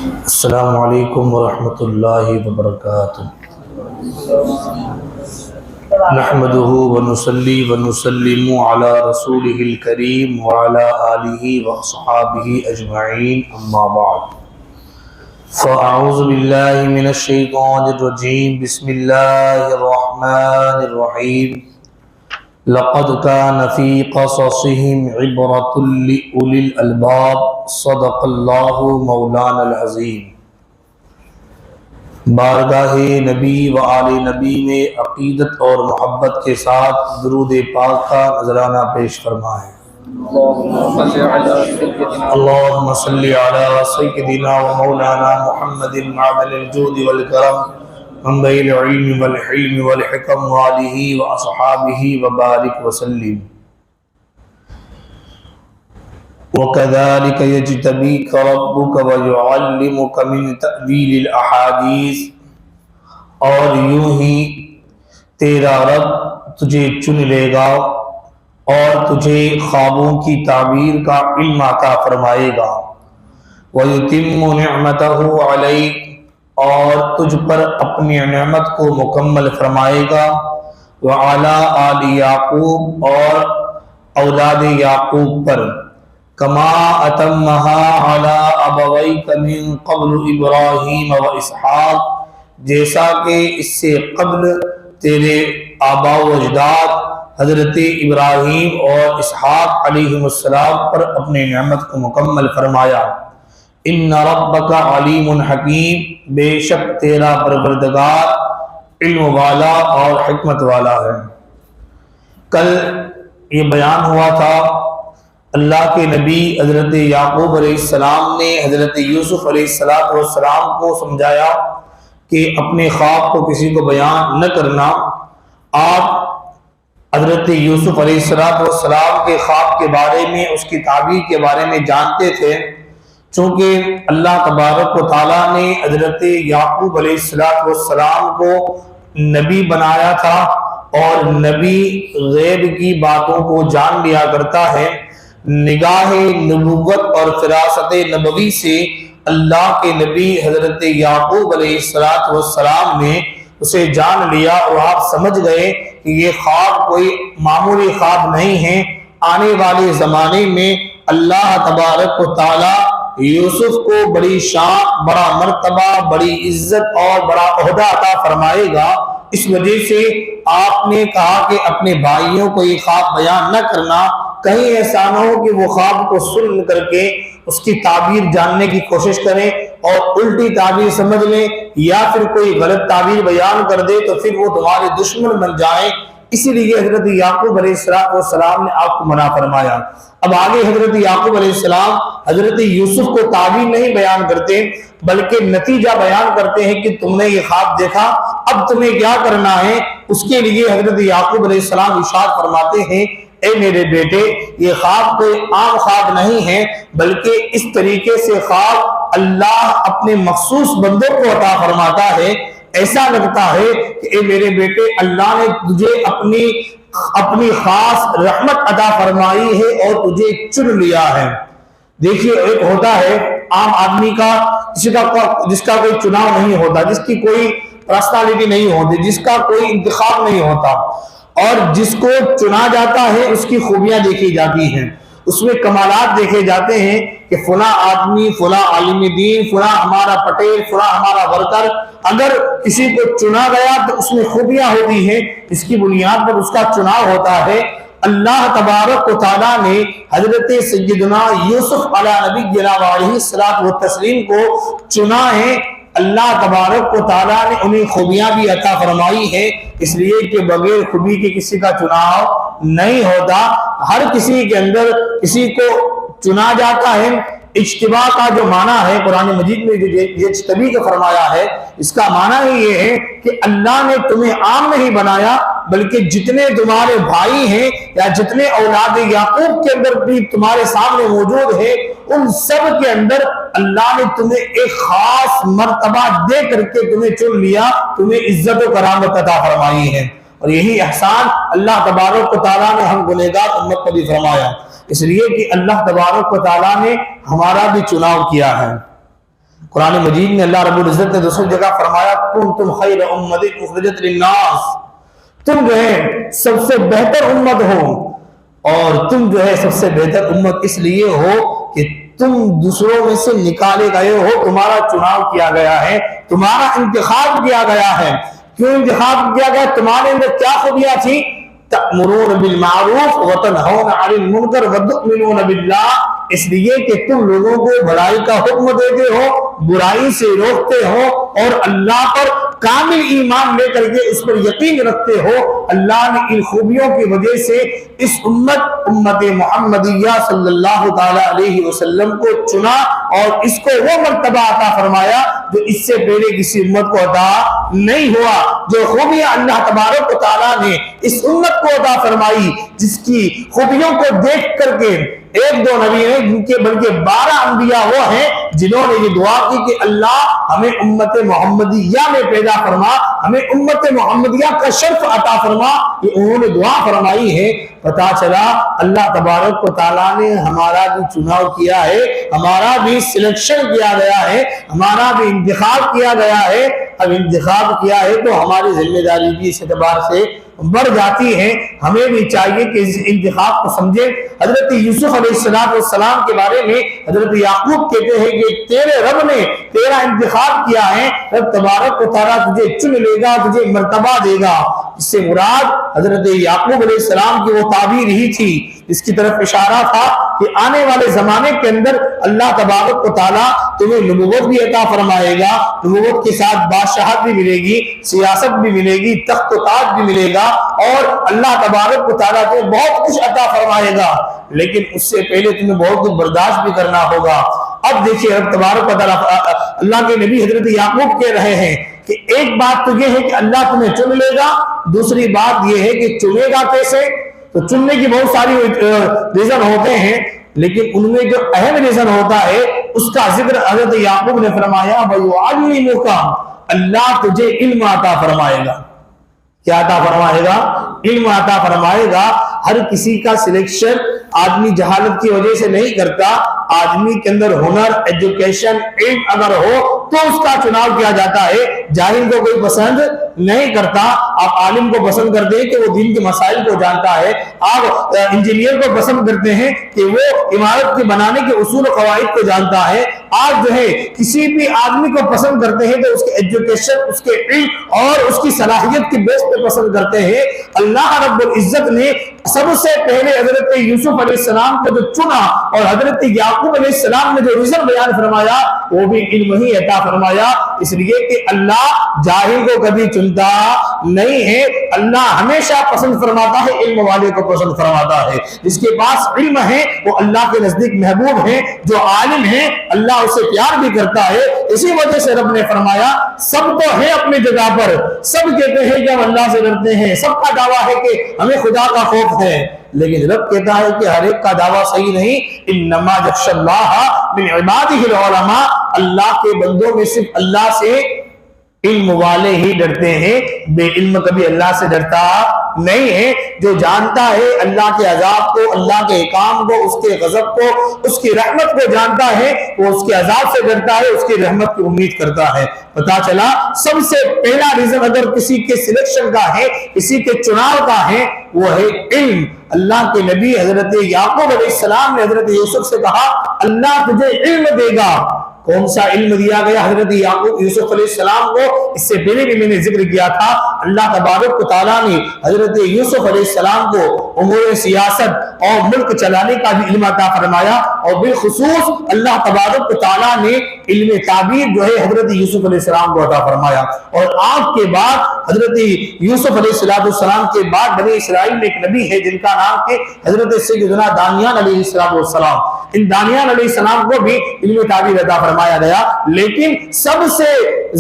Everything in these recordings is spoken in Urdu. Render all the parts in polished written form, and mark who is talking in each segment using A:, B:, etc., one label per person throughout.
A: السلام علیکم ورحمۃ اللہ وبرکاتہ۔ نحمده ونصلی ونسلم علی رسولہ الکریم وعلی آلہ واصحابہ اجمعین، اما بعد فاعوذ باللہ من الشیطان الرجیم، بسم اللہ الرحمن الرحیم۔ لقد كان في قصصهم عبرة لأولي الألباب، صدق اللہ مولانا العظیم۔ بارگاہ نبی و آل نبی میں عقیدت اور محبت کے ساتھ درود پاک کا نذرانہ پیش فرمائیں۔ اللہم صلی علی سیدنا و مولانا محمد معدن الجود والکرم، منبع العلم والحلم والحکم، وآلہ واصحابہ وبارک وسلم۔ وَكَذَلِكَ يَجْتَبِيكَ رَبُّكَ وَيُعَلِّمُكَ مِن تَأْوِيلِ الْأَحَادِيثِ، اور یوں ہی تیرا رب تجھے چن لے گا اور تجھے خوابوں کی تعبیر کا علم عطا فرمائے گا۔ وَيُتِمُّ نِعْمَتَهُ عَلَيْكَ، اور تجھ پر اپنی نعمت کو مکمل فرمائے گا۔ وَعَلَىٰ آلِ یعقوب، اور اولاد یعقوب پر۔ كَمَا أَتَمَّهَا عَلَىٰ أَبَوَيْكَ مِن قَبْلُ إِبْرَاهِيمَ وَإِسْحَاقَ، جیسا کہ اس سے قبل تیرے آبا و اجداد حضرت ابراہیم اور اسحاق علیہ السلام پر اپنے نعمت کو مکمل فرمایا۔ ان ربک علیم حکیم، بے شک تیرا پروردگار علم والا اور حکمت والا ہے۔ کل یہ بیان ہوا تھا، اللہ کے نبی حضرت یعقوب علیہ السلام نے حضرت یوسف علیہ السلام کو سمجھایا کہ اپنے خواب کو کسی کو بیان نہ کرنا۔ آپ حضرت یوسف علیہ السلام کے خواب کے بارے میں، اس کی تعبیر کے بارے میں جانتے تھے، چونکہ اللہ تبارک و تعالیٰ نے حضرت یعقوب علیہ السلام کو نبی بنایا تھا، اور نبی غیب کی باتوں کو جان لیا کرتا ہے۔ نگاہ نبوت اور فراست نبوی سے اللہ کے نبی حضرت یعقوب علیہ السلام نے اسے جان لیا، اور آپ سمجھ گئے کہ یہ خواب کوئی معمولی خواب نہیں ہے۔ آنے والے زمانے میں اللہ تبارک و تعالیٰ یوسف کو بڑی شان، بڑا مرتبہ، بڑی عزت اور بڑا عہدہ عطا فرمائے گا۔ اس وجہ سے آپ نے کہا کہ اپنے بھائیوں کو یہ خواب بیان نہ کرنا، کہیں ایسا نہ ہو کہ وہ خواب کو سن کر کے اس کی تعبیر جاننے کی کوشش کریں اور الٹی تعبیر سمجھ لیں، یا پھر کوئی غلط تعبیر بیان کر دے تو پھر وہ تمہارے دشمن بن جائیں۔ اسی لیے حضرت یعقوب علیہ السلام نے آپ کو منع فرمایا۔ اب آگے حضرت یعقوب علیہ السلام حضرت یوسف کو تعبیر نہیں بیان کرتے، بلکہ نتیجہ بیان کرتے ہیں کہ تم نے یہ خواب دیکھا، اب تمہیں کیا کرنا ہے۔ اس کے لیے حضرت یعقوب علیہ السلام ارشاد فرماتے ہیں، اے میرے بیٹے، یہ خواب کوئی عام خواب نہیں ہے، بلکہ اس طریقے سے خواب اللہ اپنے مخصوص بندوں کو عطا فرماتا ہے۔ ایسا لگتا ہے کہ اے میرے بیٹے، اللہ نے تجھے اپنی خاص رحمت عطا فرمائی ہے اور تجھے چن لیا ہے۔ دیکھیے، ایک ہوتا ہے عام آدمی کا، جس کا کوئی چناؤ نہیں ہوتا، جس کی کوئی پرسنالٹی نہیں ہوتی، جس کا کوئی انتخاب نہیں ہوتا، اور جس کو چنا جاتا ہے اس کی خوبیاں دیکھی جاتی ہیں، اس میں کمالات دیکھے جاتے ہیں کہ فلاں آدمی، فلاں عالم دین، فلاں ہمارا پٹیل، فلاں ہمارا ورکر، اگر کسی کو چنا گیا تو اس میں خوبیاں ہوتی ہیں، اس کی بنیاد پر اس کا چناؤ ہوتا ہے۔ اللہ تبارک و تعالیٰ نے حضرت سیدنا یوسف علیہ نبی علیہ الصلوۃ والتسلیم کو چنا ہے۔ اللہ تبارک و تعالیٰ نے انہیں خوبیاں بھی عطا فرمائی ہے، اس لیے کہ بغیر خوبی کے کسی کا چناؤ نہیں ہوتا۔ ہر کسی کے اندر کسی کو چنا جاتا ہے۔ اجتباء کا جو معنی ہے قرآن مجید میں جو اجتبی کا فرمایا ہے، اس کا معنی ہی یہ ہے کہ اللہ نے تمہیں عام نہیں بنایا، بلکہ جتنے تمہارے بھائی ہیں یا جتنے اولاد یعقوب کے اندر بھی تمہارے سامنے موجود ہے، ان سب کے اندر اللہ نے تمہیں ایک خاص مرتبہ دے کر کے تمہیں چن لیا، تمہیں عزت و کرامت عطا فرمائی ہے۔ اور یہی احسان اللہ تبارک و تعالیٰ نے ہم گنہگار امت کو بھی فرمایا، اس لیے کہ اللہ تبارک و تعالیٰ نے ہمارا بھی چناؤ کیا ہے۔ قرآن مجید میں اللہ رب العزت نے دوسری جگہ فرمایا کنتم خیر امۃ اخرجت للناس، تم جو ہے سب سے بہتر امت ہو، اور تم جو ہے سب سے بہتر امت اس لیے ہو کہ تم دوسروں میں سے نکالے گئے ہو، تمہارا چناؤ کیا گیا ہے، تمہارا انتخاب کیا گیا ہے۔ کیوں انتخاب کیا گیا؟ تمہارے اندر کیا خوبیاں تھی؟ تأمرون بالمعروف وتنہون عن المنکر وتؤمنون باللہ، اس لیے کہ تم لوگوں کو بھلائی کا حکم دیتے ہو، برائی سے روکتے ہو، اور اللہ پر کامل ایمان لے کر کے اس پر یقین رکھتے ہو۔ اللہ نے ان خوبیوں کی وجہ سے اس امت محمدیہ صلی اللہ تعالی علیہ وسلم کو چنا اور اس کو وہ مرتبہ عطا فرمایا جو اس سے پہلے کسی امت کو عطا نہیں ہوا۔ جو خوبیاں اللہ تبارک و تعالیٰ نے اس امت کو عطا فرمائی، جس کی خوبیوں کو دیکھ کر کے ایک دو نبی ہیں جن کے بلکہ 12 انبیاء وہ ہیں جنہوں نے یہ دعا کی کہ اللہ ہمیں امت محمدیہ میں پیدا فرما، ہمیں امت محمدیہ کا شرف عطا فرما، یہ انہوں نے دعا فرمائی ہے۔ پتا چلا اللہ تبارک و تعالیٰ نے ہمارا بھی چناؤ کیا ہے، ہمارا بھی سلیکشن کیا گیا ہے، ہمارا بھی انتخاب کیا گیا ہے۔ اب انتخاب کیا ہے تو ہماری ذمہ داری بھی اس اعتبار سے بڑھ جاتی ہے، ہمیں بھی چاہیے کہ اس انتخاب کو سمجھیں۔ حضرت یوسف علیہ السلام کے بارے میں حضرت یعقوب کہتے ہیں کہ تیرے رب نے تیرا انتخاب کیا ہے، رب تبارک و تعالیٰ تجھے چن لے گا، تجھے مرتبہ دے گا۔ اس سے مراد حضرت یعقوب علیہ السلام کی وہ تعبیر ہی تھی، اس کی طرف اشارہ تھا کہ آنے والے زمانے کے اندر اللہ تبارک و تعالیٰ تمہیں نبوت بھی عطا فرمائے گا، نبوت کے ساتھ بادشاہت بھی ملے گی، سیاست بھی ملے گی، تخت و تاج بھی ملے گا، اور اللہ تبارک و تعالیٰ تمہیں بہت کچھ عطا فرمائے گا، لیکن اس سے پہلے تمہیں بہت کچھ برداشت بھی کرنا ہوگا۔ اب دیکھیے رب تبارک و تعالیٰ اللہ کے نبی حضرت یعقوب کہہ رہے ہیں کہ ایک بات تو یہ ہے کہ اللہ تمہیں چن لے گا، دوسری بات یہ ہے کہ چنے گا کیسے؟ تو چننے کی بہت ساری ریزن ہوتے ہیں، لیکن ان میں جو اہم ریزن ہوتا ہے اس کا ذکر حضرت یعقوب نے فرمایا وَيُعَلِّمُكَ، اللہ تجھے علم عطا فرمائے گا۔ کیا عطا فرمائے گا؟ علم عطا فرمائے گا۔ ہر کسی کا سلیکشن آدمی جہالت کی وجہ سے نہیں کرتا، آدمی کے اندر ہنر، ایجوکیشن، علم اگر ہو تو اس کا چناؤ کیا جاتا ہے۔ جاہل کو کوئی پسند نہیں کرتا، آپ عالم کو پسند کرتے ہیں کہ وہ دین کے مسائل کو جانتا ہے، آپ انجینئر کو پسند کرتے ہیں کہ وہ عمارت کے بنانے کے اصول و قواعد کو جانتا ہے، آپ جو ہے کسی بھی آدمی کو پسند کرتے ہیں تو اس کے ایجوکیشن، اس کے علم اور اس کی صلاحیت کی بیس پہ پسند کرتے ہیں۔ اللہ رب العزت نے سب سے پہلے حضرت یوسف علیہ السلام کو جو چنا اور حضرت یعقوب علیہ السلام نے جو ریزن بیان فرمایا وہ بھی علم ہی عطا فرمایا، اس لیے کہ اللہ جاہل کو کبھی چنتا نہیں ہے، اللہ ہمیشہ پسند فرماتا ہے، علم والے کو پسند فرماتا ہے۔ جس کے پاس علم ہے وہ اللہ کے نزدیک محبوب ہے، جو عالم ہے اللہ اسے پیار بھی کرتا ہے۔ اسی وجہ سے رب نے فرمایا سب تو ہے اپنی جگہ پر، سب کہتے ہیں کہ ہم اللہ سے ڈرتے ہیں، سب کا دعویٰ ہے کہ ہمیں خدا کا خوف ہے، لیکن رب کہتا ہے کہ ہر ایک کا دعویٰ صحیح نہیں۔ انما یخشی اللہ من عبادہ العلماء، اللہ کے بندوں میں صرف اللہ سے علم والے ہی ڈرتے ہیں، بے علم کبھی اللہ سے ڈرتا نہیں ہے۔ جو جانتا ہے اللہ کے عذاب کو، اللہ کے احکام کو، اس کے غضب کو، اس کی رحمت کو جانتا ہے، وہ اس کے عذاب سے ڈرتا ہے، اس کی رحمت کی امید کرتا ہے۔ پتا چلا سب سے پہلا ریزن اگر کسی کے سلیکشن کا ہے، کسی کے چناؤ کا ہے، وہ ہے علم۔ اللہ کے نبی حضرت یعقوب علیہ السلام نے حضرت یوسف سے کہا اللہ تجھے علم دے گا۔ کون سا علم دیا گیا حضرت یعقوب یوسف علیہ السلام کو؟ اس سے پہلے بھی میں نے ذکر کیا تھا، اللہ تبارک و تعالیٰ نے حضرت یوسف علیہ السلام کو امور سیاست اور ملک چلانے کا بھی علم عطا فرمایا، اور بالخصوص اللہ تبارک و تعالیٰ نے علم تعبیر جو ہے حضرت یوسف علیہ السلام کو عطا فرمایا۔ اور آپ کے بعد حضرت یوسف علیہ السلام کے بعد بنی اسرائیل میں ایک نبی ہے جن کا نام ہے حضرت سیدنا دانیال علیہ السلام۔ ان دانیال علیہ السلام کو بھی علم تعبیر عطا فرمایا گیا، لیکن سب سے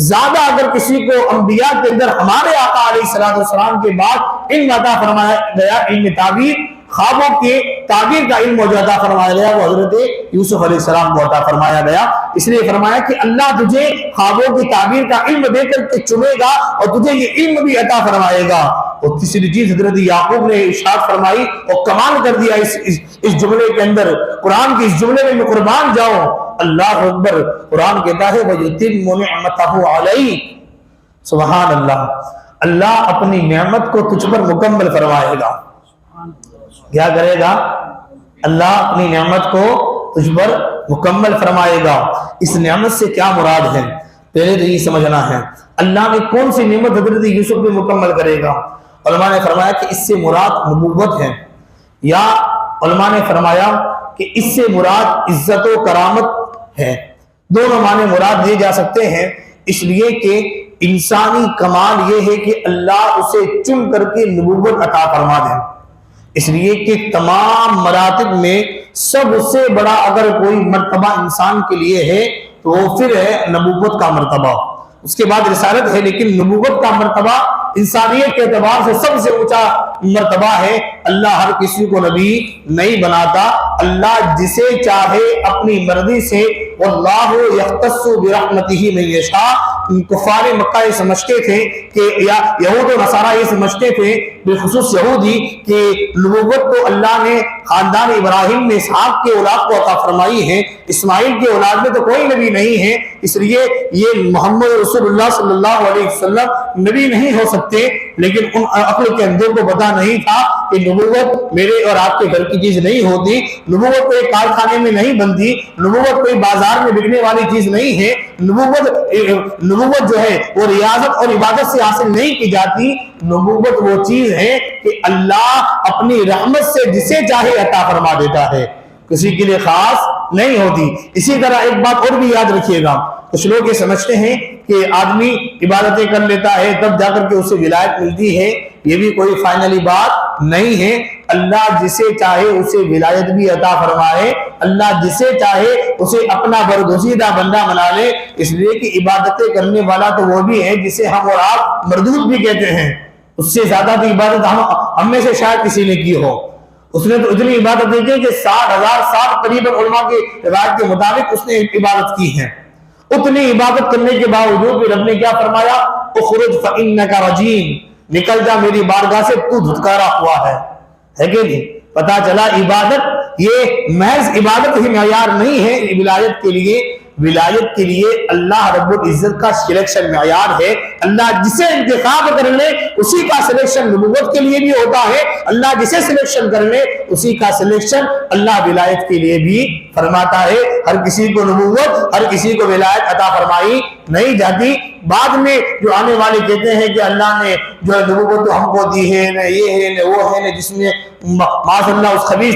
A: زیادہ اگر کسی کو انبیاء کے اندر ہمارے آقا علیہ السلام کے بعد علم عطا فرمایا گیا علم تعبیر، خوابوں کے تعبیر کا علم جو عطا فرمایا گیا وہ حضرت یوسف علیہ السلام کو عطا فرمایا گیا۔ اس لیے فرمایا کہ اللہ تجھے خوابوں کی تعبیر کا علم دے کر کے چنے گا اور تجھے یہ علم بھی عطا فرمائے گا۔ اور تیسری چیز حضرت یعقوب نے ارشاد فرمائی اور کمال کر دیا اس جملے کے اندر، قرآن کے اس جملے میں قربان جاؤ، اللہ اکبر، قرآن کہتا ہے وَيُتِمُّ نِعْمَتَهُ عَلَيْكَ، سبحان اللہ، اللہ اپنی نعمت کو تجھ پر مکمل فرمائے گا۔ کیا کرے گا؟ اللہ اپنی نعمت کو تجھ پر مکمل فرمائے گا۔ اس نعمت سے کیا مراد ہے؟ پہلے تو یہ سمجھنا ہے اللہ نے کون سی نعمت حضرت یوسف پہ مکمل کرے گا۔ علماء نے فرمایا کہ اس سے مراد نبوت ہے، یا علماء نے فرمایا کہ اس سے مراد عزت و کرامت ہے۔ دونوں معنی مراد دیے جا سکتے ہیں، اس لیے کہ انسانی کمال یہ ہے کہ اللہ اسے چن کر کے نبوت عطا فرما دے، اس لیے کہ تمام مراتب میں سب سے بڑا اگر کوئی مرتبہ انسان کے لیے ہے تو وہ پھر ہے نبوت کا مرتبہ، اس کے بعد رسالت ہے، لیکن نبوت کا مرتبہ انسانیت کے اعتبار سے سب سے اونچا مرتبہ ہے۔ اللہ ہر کسی کو نبی نہیں بناتا، اللہ جسے چاہے اپنی مرضی سے، واللہ یختص برحمتہ من یشاء۔ کفار مکہ یہ سمجھتے تھے کہ یا یہود و نصارہ یہ سمجھتے تھے، بالخصوص یہودی، کہ نبوت تو اللہ نے خاندان ابراہیم میں اسحاق کے اولاد کو عطا فرمائی ہے، اسماعیل کے اولاد میں تو کوئی نبی نہیں ہے، اس لیے یہ محمد رسول اللہ صلی اللہ علیہ وسلم نبی نہیں ہو سکتے۔ لیکن ان عقل کے اندر کو پتا نہیں تھا کہ نبوت میرے اور آپ کے گھر کی چیز نہیں ہوتی، نبوت کوئی کارخانے میں نہیں بنتی، نبوت کوئی بازار میں بکنے والی چیز نہیں ہے، نبوت جو ہے وہ ریاضت اور عبادت سے حاصل نہیں کی جاتی، نبوت وہ چیز ہے کہ اللہ اپنی رحمت سے جسے چاہے عطا فرما دیتا ہے، کسی کے لیے خاص نہیں ہوتی۔ اسی طرح ایک بات اور بھی یاد رکھیے گا، کچھ لوگ یہ سمجھتے ہیں کہ آدمی عبادتیں کر لیتا ہے تب جا کر کے اسے ولایت ملتی ہے، یہ بھی کوئی فائنلی بات نہیں ہے۔ اللہ جسے چاہے اسے ولایت بھی عطا فرمائے، اللہ جسے چاہے اسے اپنا برگزیدہ بندہ بنا لے، اس لیے کہ عبادتیں کرنے والا تو وہ بھی ہے جسے ہم اور آپ مردود بھی کہتے ہیں، اس سے زیادہ کی عبادت ہم میں سے شاید کسی نے کی ہو۔ اس نے تو اتنی عبادت کی کہ 60,000 سال قریب علماء کی روایت کے مطابق اس نے عبادت کی ہے۔ اتنی عبادت کرنے کے باوجود بھی رب نے کیا فرمایا؟ اخرج فإنک رجیم، نکل جا میری بارگاہ سے، تو دھتکارا ہوا ہے کہ نہیں؟ پتا چلا عبادت یہ محض عبادت ہی معیار نہیں ہے ولایت کے لیے، ولایت کے لیے اللہ رب العزت کا سلیکشن معیار ہے۔ اللہ جسے انتخاب کر لے اسی کا سلیکشن نبوت کے لیے بھی ہوتا ہے، اللہ جسے سلیکشن کر لے اسی کا سلیکشن اللہ ولایت کے لیے بھی فرماتا ہے۔ ہر کسی کو نبوت، ہر کسی کو ولایت عطا فرمائی نہیں جاتی۔ بعد میں جو آنے والے کہتے ہیں کہ اللہ نے جو ہے نبوت تو ہم کو دی ہے، نہ یہ ہے نہ وہ ہے، نہ جس نے معاذ اللہ اس خبیث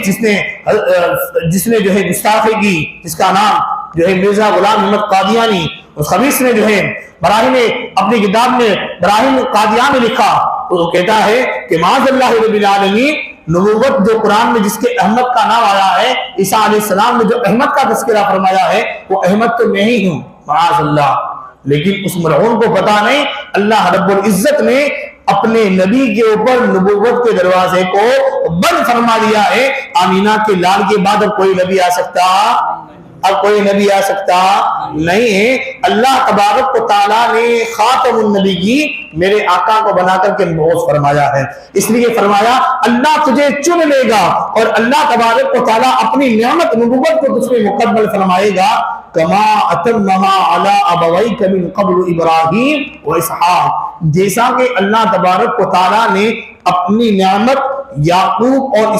A: جس نے جو ہے گستاخی کی، جس کا نام جو ہے مرزا غلام احمد قادیانی، اس خبیث نے جو ہے براہیم اپنی کتاب میں براہیم قادیانی لکھا، وہ کہتا ہے کہ معاذ اللہ رب العالمین، نبوت جو قرآن میں جس کے احمد کا نام آیا ہے، عیسیٰ علیہ السلام نے جو احمد کا تذکرہ فرمایا ہے، وہ احمد تو میں ہی ہوں معاذ اللہ، لیکن اس مرحوم کو پتا نہیں اللہ رب العزت نے اپنے نبی کے اوپر نبوت کے دروازے کو بند فرما دیا ہے۔ آمینہ کے لال کے بعد اب کوئی نبی آ سکتا، اب کوئی نبی آ سکتا نہیں ہے۔ اللہ تبارک و تعالیٰ نے خاتم النبی کی میرے آقا کو بنا کر کے مبعوث فرمایا ہے، اس لیے فرمایا اللہ تجھے چن لے گا اور اللہ تبارک و تعالیٰ اپنی نعمت نبوت کو تجھ میں مکمل فرمائے گا۔ کما اتمہا علی ابویک من قبل ابراہیم و اسحاق، جیسا کہ اللہ تبارک و تعالیٰ نے اپنی نعمت یعقوب اور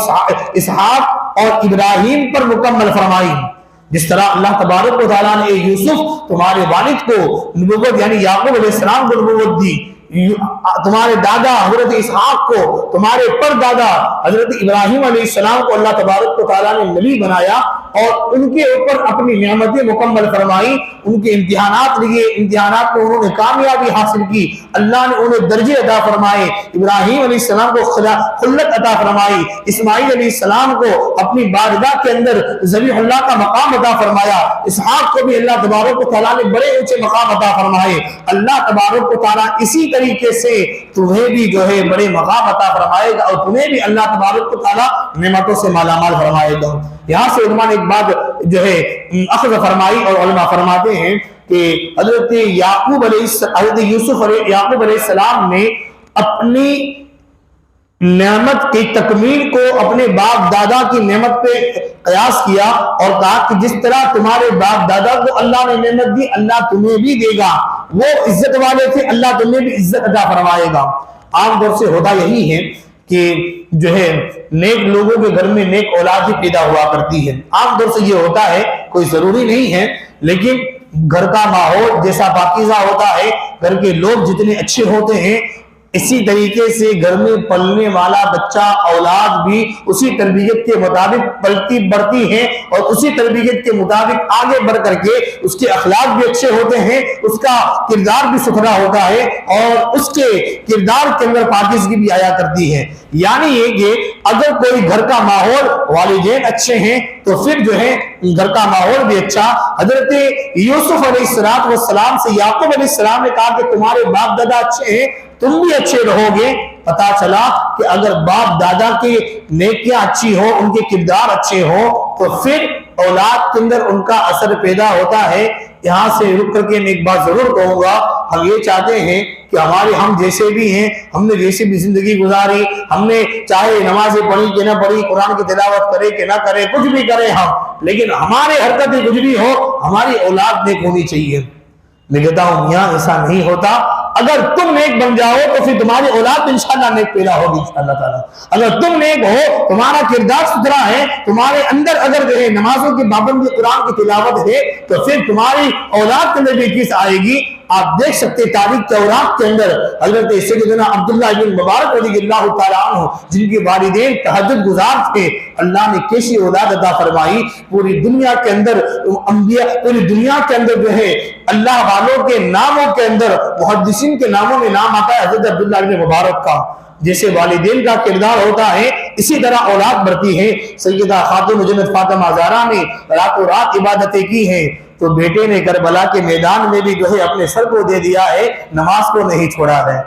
A: اسحاق اور ابراہیم پر مکمل فرمائی، جس طرح اللہ تبارک و تعالیٰ نے یوسف تمہارے والد کو نبوت یعنی یعقوب علیہ السلام کو نبوت دی، تمہارے دادا حضرت اسحاق کو، تمہارے پر دادا حضرت ابراہیم علیہ السلام کو اللہ تبارک و تعالیٰ نے نبی بنایا اور ان کے اوپر اپنی نعمتیں مکمل فرمائی، ان کے امتحانات لیے، امتحانات میں انہوں نے کامیابی حاصل کی، اللہ نے انہیں درجے عطا فرمائے، ابراہیم علیہ السلام کو خلت عطا فرمائی، اسماعیل علیہ السلام کو اپنی بارگاہ کے اندر ذبیح اللہ کا مقام عطا فرمایا، اسحاق کو بھی اللہ تبارک و تعالیٰ نے بڑے اونچے مقام عطا فرمائے۔ اللہ تبارک و تعالیٰ اسی طریقے سے تمہیں بھی جو ہے بڑے مقام عطا فرمائے گا اور تمہیں بھی اللہ تبارک و تعالیٰ نعمتوں سے مالا مال فرمائے گا۔ یہاں سے علماء نے ایک بات جو ہے اخذ فرمائی، اور علماء فرماتے ہیں کہ حضرت یوسف علیہ السلام نے اپنی نعمت کی تکمیل کو اپنے باپ دادا کی نعمت پہ قیاس کیا اور کہا کہ جس طرح تمہارے باپ دادا کو اللہ نے نعمت دی اللہ تمہیں بھی دے گا، وہ عزت والے تھے اللہ تمہیں بھی عزت عطا فرمائے گا۔ عام طور سے ہوتا یہی ہے کہ جو ہے نیک لوگوں کے گھر میں نیک اولاد ہی پیدا ہوا کرتی ہے، عام طور سے یہ ہوتا ہے، کوئی ضروری نہیں ہے، لیکن گھر کا ماحول جیسا پاکیزہ ہوتا ہے، گھر کے لوگ جتنے اچھے ہوتے ہیں، اسی طریقے سے گھر میں پلنے والا بچہ اولاد بھی اسی تربیت کے مطابق پلتی بڑھتی ہے اور اسی تربیت کے مطابق آگے بڑھ کر کے اس کے اخلاق بھی اچھے ہوتے ہیں، اس کا کردار بھی ستھرا ہوتا ہے اور اس کے کردار کے اندر پاکیزگی بھی آیا کرتی ہے۔ یعنی یہ کہ اگر کوئی گھر کا ماحول والدین اچھے ہیں تو پھر جو ہے گھر کا ماحول بھی اچھا۔ حضرت یوسف علیہ السلام سے یعقوب علیہ السلام نے کہا کہ تمہارے باپ دادا اچھے ہیں تم بھی اچھے رہو گے۔ پتا چلا کہ اگر باپ دادا کی نیکیاں اچھی ہو، ان کے کردار اچھے ہو تو پھر اولاد کے اندر ان کا اثر پیدا ہوتا ہے۔ یہاں سے رک کر کے میں ایک بات ضرور کہوں گا، ہم یہ چاہتے ہیں کہ ہم جیسے بھی ہیں، ہم نے جیسے بھی زندگی گزاری، ہم نے چاہے نمازیں پڑھی کہ نہ پڑھی، قرآن کی تلاوت کرے کہ نہ کرے، کچھ بھی کرے ہم، لیکن ہمارے حرکتیں کچھ بھی ہو، ہماری اولاد نیک ہونی چاہیے۔ میں کہتا ہوں میاں ایسا نہیں ہوتا، اگر تم نیک بن جاؤ تو پھر تمہاری اولاد انشاءاللہ نیک پیدا ہوگی انشاءاللہ تعالیٰ۔ اگر تم نیک ہو، تمہارا کردار ستھرا ہے، تمہارے اندر اگر جو ہے نمازوں کی پابندی قرآن کی تلاوت ہے تو پھر تمہاری اولاد کے اندر بھی چیز آئے گی۔ آپ دیکھ سکتے تاریخ کے اوراق کے اندر حضرت سیدنا عبداللہ بن مبارک رضی اللہ تعالیٰ عنہ جن کے والدین تہجد گزار تھے، اللہ نے کیسی اولاد عطا فرمائی۔ پوری دنیا کے اندر انبیاء، پوری دنیا کے اندر جو ہے اللہ والوں کے ناموں کے اندر محدثین کے ناموں میں نام آتا ہے حضرت عبداللہ بن مبارک کا۔ جیسے والدین کا کردار ہوتا ہے اسی طرح اولاد بڑھتی ہے۔ سیدہ خاتون جنت فاطمہ زہرا نے راتوں رات عبادتیں کی ہیں تو بیٹے نے کربلا کے میدان میں بھی جو ہے اپنے سر کو دے دیا ہے، نماز کو نہیں چھوڑا ہے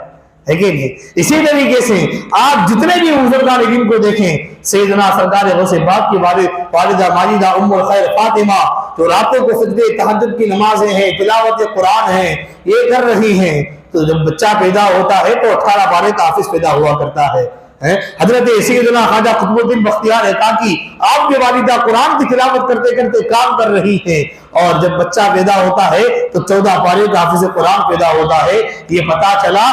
A: کہ نہیں؟ اسی طریقے سے آپ جتنے بھی بزرگان دین کو دیکھیں، سیدنا سرکار غوث پاک کی والدہ ماجدہ ام الخیر فاطمہ جو راتوں کو سجدے تہجد کی نمازیں ہیں، تلاوت قرآن ہیں، یہ کر رہی ہیں، تو جب بچہ پیدا ہوتا ہے تو 18 پارے کا حافظ پیدا ہوا کرتا ہے۔ حضرت سیدنا خواجہ قطب الدین بختیار کاکی آپ کے والدہ قرآن کی تلاوت کرتے کرتے کام کر رہی ہے، اور جب بچہ پیدا ہوتا ہے تو 14 پارے کا حافظ قرآن پیدا ہوتا ہے۔ یہ پتا چلا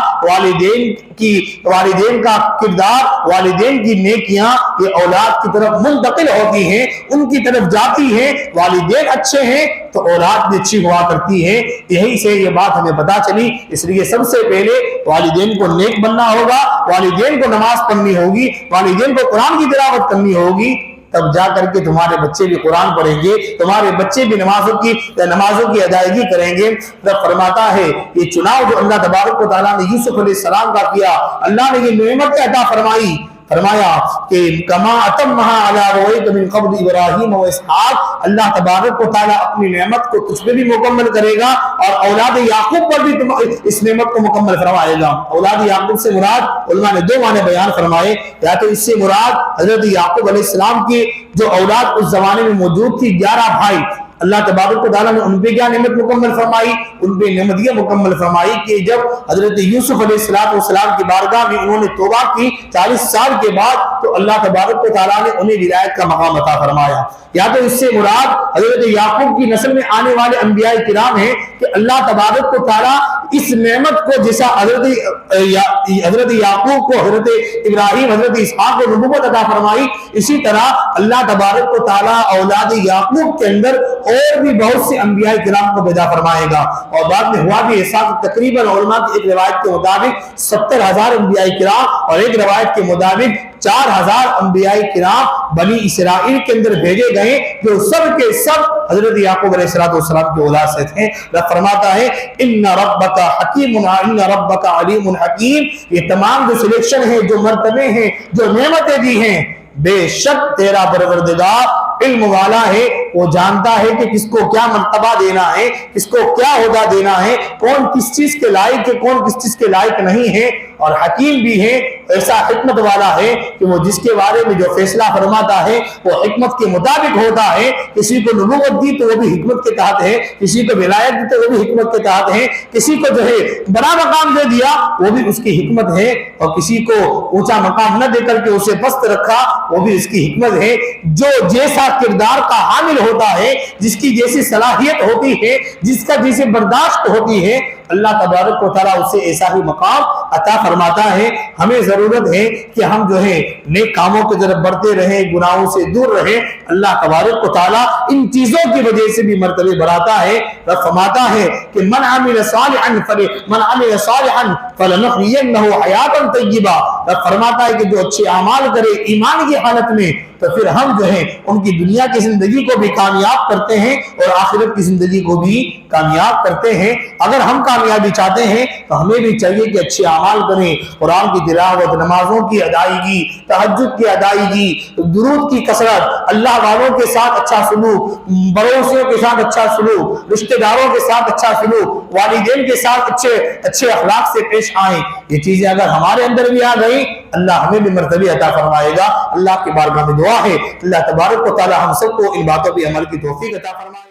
A: والدین کا کردار، والدین کی نیکیاں یہ اولاد کی طرف منتقل ہوتی ہیں، ان کی طرف جاتی ہیں۔ والدین اچھے ہیں تو اولاد بھی اچھی ہوا کرتی ہے۔ یہی سے یہ بات ہمیں پتا چلی۔ اس لیے سب سے پہلے والدین کو نیک بننا ہوگا، والدین کو نماز پڑھنی ہوگی، والدین کو قرآن کی تلاوت کرنی ہوگی، تب جا کر کے تمہارے بچے بھی قرآن پڑھیں گے، تمہارے بچے بھی نمازوں کی ادائیگی کریں گے۔ رب فرماتا ہے یہ چناؤ جو اللہ تبارک و تعالیٰ نے یوسف علیہ السلام کا کیا، اللہ نے یہ نعمت عطا فرمائی، فرمایا کہ کما اتمھا علی ابویک من قبل ابراہیم و اسحاق، اللہ تبارک و تعالیٰ اپنی نعمت کو تجھ پہ بھی مکمل کرے گا اور اولاد یعقوب پر بھی اس نعمت کو مکمل فرمائے گا۔ اولاد یعقوب سے مراد علماء نے دو معنی بیان فرمائے، یا تو اس سے مراد حضرت یعقوب علیہ السلام کی جو اولاد اس زمانے میں موجود تھی 11 بھائی، اللہ تبارک و تعالیٰ نے ان پہ کیا نعمت مکمل فرمائی؟ ان پہ نعمت یہ مکمل فرمائی کہ جب حضرت یوسف علیہ السلام کی بارگاہ میں انہوں نے توبہ کی 40 سال کے بعد، تو اللہ تبارک و تعالیٰ نے انہیں ولایت کا مقام عطا فرمایا۔ یا تو اس سے مراد حضرت یعقوب کی نسل میں آنے والے انبیاء کرام ہیں کہ اللہ تبارک و تعالیٰ اس نعمت کو جیسا حضرت یعقوب کو حضرت ابراہیم حضرت اسحاق کو نبوت عطا فرمائی، اسی طرح اللہ تبارک و تعالیٰ اولاد یعقوب کے اندر اور بھی بہت سے انبیاء کرام کو پیدا فرمائے گا۔ اور بعد میں ہوا بھی ایسا تقریباً علماء کی ایک روایت کے مطابق 70,000 انبیاء کرام اور ایک روایت کے مطابق 4,000 انبیاء کرام بنی اسرائیل کے اندر بھیجے گئے، جو سب کے سب حضرت یعقوب علیہ السلام کی اولاد سے تھے۔ رب فرماتا ہے ان ربک حکیم ان ربک علیم حکیم، یہ تمام جو سلیکشن ہے، جو مرتبے ہیں، جو نعمتیں دی ہیں، بے شک تیرا پروردگار علم والا ہے، وہ جانتا ہے کہ کس کو کیا مرتبہ دینا ہے، کس کو کیا عہدہ دینا ہے، کون کس چیز کے لائق ہے، کون کس چیز کے لائق نہیں ہے، اور حکیم بھی ہے، ایسا حکمت والا ہے کہ وہ جس کے بارے میں جو فیصلہ فرماتا ہے وہ حکمت کے مطابق ہوتا ہے۔ کسی کو نبوت دی تو وہ بھی حکمت کے تحت ہے، کسی کو ولایت دی تو وہ بھی حکمت کے تحت ہے، کسی کو جو ہے بڑا مقام دے دیا وہ بھی اس کی حکمت ہے، اور کسی کو اونچا مقام نہ دے کر کے اسے پست رکھا وہ بھی اس کی حکمت ہے۔ جو جیسا کردار کا حامل ہوتا ہے، جس کی جیسی صلاحیت ہوتی ہے، جس کا جیسے برداشت ہوتی ہے، اللہ تبارک و تعالیٰ اسے ایسا ہی مقام عطا فرماتا ہے۔ ہمیں ضرورت ہے کہ ہم جو ہے نیک کاموں کی طرف بڑھتے رہیں، گناہوں سے دور رہیں۔ اللہ تبارک و تعالیٰ ان چیزوں کی وجہ سے بھی مرتبے بڑھاتا ہے۔ رب فرماتا ہے کہ من عمل صالحا فلنحيينه حیاتا طیبہ۔ رب فرماتا ہے کہ جو اچھے اعمال کرے ایمان کی حالت میں تو پھر ہم جو ہے ان کی دنیا کی زندگی کو بھی کامیاب کرتے ہیں اور آخرت کی زندگی کو بھی کامیاب کرتے ہیں۔ اگر ہم کامیابی چاہتے ہیں تو ہمیں بھی چاہیے کہ اچھے اعمال کریں، قرآن کی تلاوت، نمازوں کی ادائیگی، تہجد کی ادائیگی، درود کی کثرت، اللہ والوں کے ساتھ اچھا سلوک، پڑوسیوں کے ساتھ اچھا سلوک، رشتہ داروں کے ساتھ اچھا سلوک، والدین کے ساتھ اچھے اخلاق سے پیش آئیں۔ یہ چیزیں اگر ہمارے اندر بھی آ گئی اللہ ہمیں بھی مرتبے عطا فرمائے گا۔ اللہ کی بارگاہ میں دعا ہے اللہ تبارک و تعالی ہم سب کو ان باتوں پہ عمل کی توفیق عطا فرمائے۔